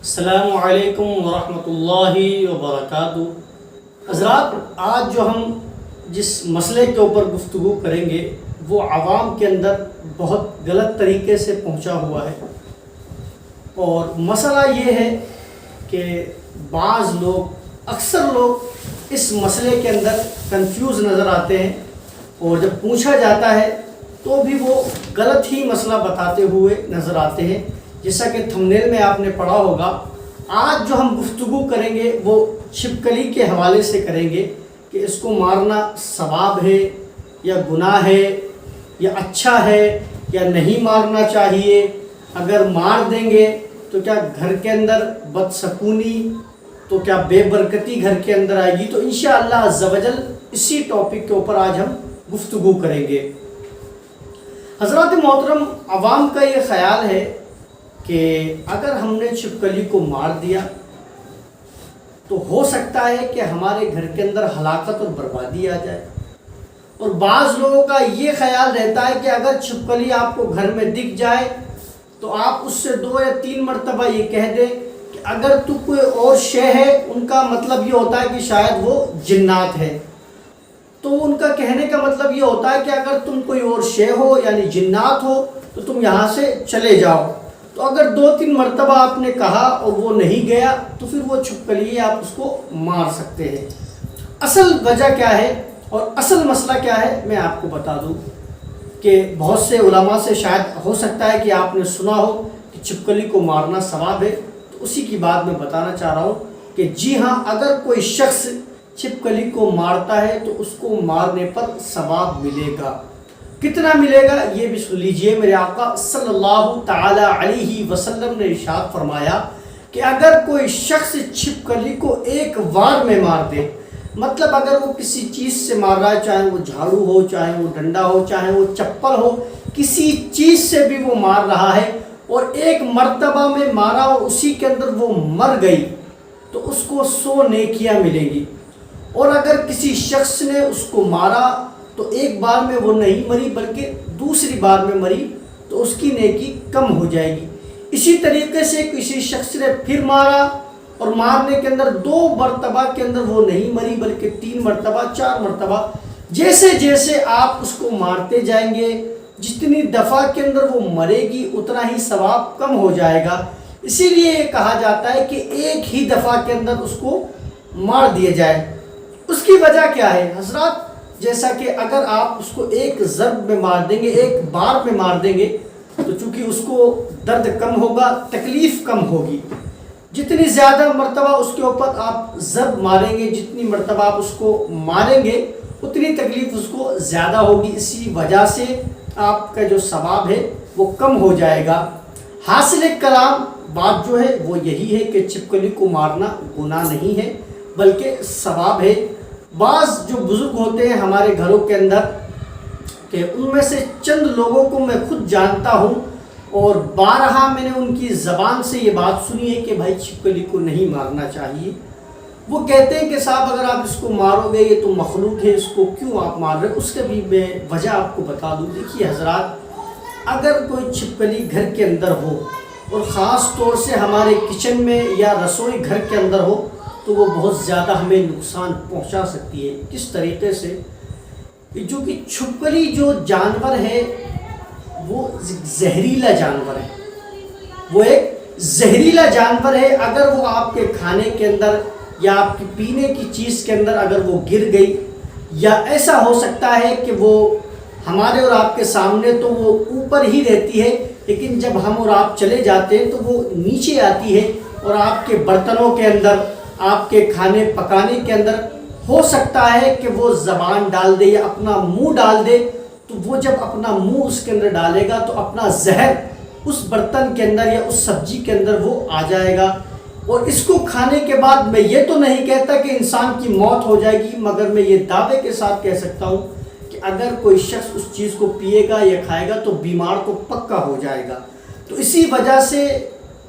السلام علیکم ورحمۃ اللہ وبرکاتہ۔ حضرات، آج جو ہم جس مسئلے کے اوپر گفتگو کریں گے وہ عوام کے اندر بہت غلط طریقے سے پہنچا ہوا ہے، اور مسئلہ یہ ہے کہ بعض لوگ اکثر لوگ اس مسئلے کے اندر کنفیوز نظر آتے ہیں، اور جب پوچھا جاتا ہے تو بھی وہ غلط ہی مسئلہ بتاتے ہوئے نظر آتے ہیں۔ جیسا کہ تھمبنیل میں آپ نے پڑھا ہوگا، آج جو ہم گفتگو کریں گے وہ چھپکلی کے حوالے سے کریں گے کہ اس کو مارنا ثواب ہے یا گناہ ہے یا اچھا ہے یا نہیں مارنا چاہیے، اگر مار دیں گے تو کیا گھر کے اندر بدسکونی تو کیا بے برکتی گھر کے اندر آئے گی۔ تو انشاءاللہ عز و جل اسی ٹاپک کے اوپر آج ہم گفتگو کریں گے۔ حضرات محترم، عوام کا یہ خیال ہے کہ اگر ہم نے چھپکلی کو مار دیا تو ہو سکتا ہے کہ ہمارے گھر کے اندر ہلاکت اور بربادی آ جائے، اور بعض لوگوں کا یہ خیال رہتا ہے کہ اگر چھپکلی آپ کو گھر میں دکھ جائے تو آپ اس سے 2 یا 3 مرتبہ یہ کہہ دیں کہ اگر تو کوئی اور شے ہے، ان کا مطلب یہ ہوتا ہے کہ شاید وہ جنات ہے۔ تو ان کا کہنے کا مطلب یہ ہوتا ہے کہ اگر تم کوئی اور شے ہو یعنی جنات ہو تو تم یہاں سے چلے جاؤ۔ تو اگر 2-3 مرتبہ آپ نے کہا اور وہ نہیں گیا تو پھر وہ چھپکلی ہے، آپ اس کو مار سکتے ہیں۔ اصل وجہ کیا ہے اور اصل مسئلہ کیا ہے میں آپ کو بتا دوں کہ بہت سے علماء سے شاید ہو سکتا ہے کہ آپ نے سنا ہو کہ چھپکلی کو مارنا ثواب ہے، تو اسی کی بات میں بتانا چاہ رہا ہوں کہ جی ہاں، اگر کوئی شخص چھپکلی کو مارتا ہے تو اس کو مارنے پر ثواب ملے گا۔ کتنا ملے گا یہ بھی سن لیجئے۔ میرے آقا صلی اللہ تعالی علیہ وسلم نے ارشاد فرمایا کہ اگر کوئی شخص چھپکلی کو ایک وار میں مار دے، مطلب اگر وہ کسی چیز سے مار رہا ہے، چاہے وہ جھاڑو ہو، چاہے وہ ڈنڈا ہو، چاہے وہ چپل ہو، کسی چیز سے بھی وہ مار رہا ہے اور ایک مرتبہ میں مارا اور اسی کے اندر وہ مر گئی تو اس کو 100 نیکیاں ملیں گی، اور اگر کسی شخص نے اس کو مارا تو ایک بار میں وہ نہیں مری بلکہ دوسری بار میں مری تو اس کی نیکی کم ہو جائے گی۔ اسی طریقے سے کسی شخص نے پھر مارا اور مارنے کے اندر 2 مرتبہ کے اندر وہ نہیں مری بلکہ 3 مرتبہ 4 مرتبہ، جیسے جیسے آپ اس کو مارتے جائیں گے جتنی دفعہ کے اندر وہ مرے گی اتنا ہی ثواب کم ہو جائے گا۔ اسی لیے یہ کہا جاتا ہے کہ ایک ہی دفعہ کے اندر اس کو مار دیا جائے۔ اس کی وجہ کیا ہے حضرات؟ جیسا کہ اگر آپ اس کو ایک ضرب میں مار دیں گے، ایک بار میں مار دیں گے تو چونکہ اس کو درد کم ہوگا، تکلیف کم ہوگی۔ جتنی زیادہ مرتبہ اس کے اوپر آپ ضرب ماریں گے، جتنی مرتبہ آپ اس کو ماریں گے اتنی تکلیف اس کو زیادہ ہوگی، اسی وجہ سے آپ کا جو ثواب ہے وہ کم ہو جائے گا۔ حاصل کلام بات جو ہے وہ یہی ہے کہ چھپکلی کو مارنا گناہ نہیں ہے بلکہ ثواب ہے۔ بعض جو بزرگ ہوتے ہیں ہمارے گھروں کے اندر، کہ ان میں سے چند لوگوں کو میں خود جانتا ہوں اور بارہا میں نے ان کی زبان سے یہ بات سنی ہے کہ بھائی چھپکلی کو نہیں مارنا چاہیے۔ وہ کہتے ہیں کہ صاحب اگر آپ اس کو مارو گے یہ تو مخلوق ہے، اس کو کیوں آپ مار رہے؟ اس کے بھی میں وجہ آپ کو بتا دوں۔ دیکھیے حضرات، اگر کوئی چھپکلی گھر کے اندر ہو اور خاص طور سے ہمارے کچن میں یا رسوئی گھر کے اندر ہو تو وہ بہت زیادہ ہمیں نقصان پہنچا سکتی ہے۔ کس طریقے سے؟ جو کہ چھپکلی جو جانور ہے وہ زہریلا جانور ہے، وہ ایک زہریلا جانور ہے۔ اگر وہ آپ کے کھانے کے اندر یا آپ کی پینے کی چیز کے اندر اگر وہ گر گئی، یا ایسا ہو سکتا ہے کہ وہ ہمارے اور آپ کے سامنے تو وہ اوپر ہی رہتی ہے لیکن جب ہم اور آپ چلے جاتے ہیں تو وہ نیچے آتی ہے اور آپ کے برتنوں کے اندر، آپ کے کھانے پکانے کے اندر ہو سکتا ہے کہ وہ زبان ڈال دے یا اپنا منہ ڈال دے، تو وہ جب اپنا منہ اس کے اندر ڈالے گا تو اپنا زہر اس برتن کے اندر یا اس سبزی کے اندر وہ آ جائے گا، اور اس کو کھانے کے بعد میں یہ تو نہیں کہتا کہ انسان کی موت ہو جائے گی، مگر میں یہ دعوے کے ساتھ کہہ سکتا ہوں کہ اگر کوئی شخص اس چیز کو پیے گا یا کھائے گا تو بیمار تو پکا ہو جائے گا۔ تو اسی وجہ سے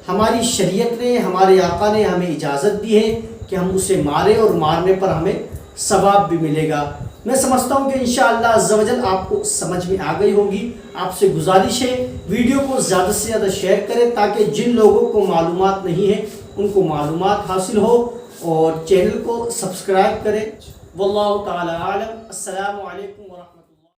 ہماری شریعت نے، ہمارے آقا نے ہمیں اجازت دی ہے کہ ہم اسے ماریں، اور مارنے پر ہمیں ثواب بھی ملے گا۔ میں سمجھتا ہوں کہ انشاءاللہ عز و جل آپ کو سمجھ میں آ گئی ہوگی۔ آپ سے گزارش ہے ویڈیو کو زیادہ سے زیادہ شیئر کریں تاکہ جن لوگوں کو معلومات نہیں ہے ان کو معلومات حاصل ہو، اور چینل کو سبسکرائب کریں۔ واللہ تعالی عالم۔ السلام علیکم ورحمۃ اللہ۔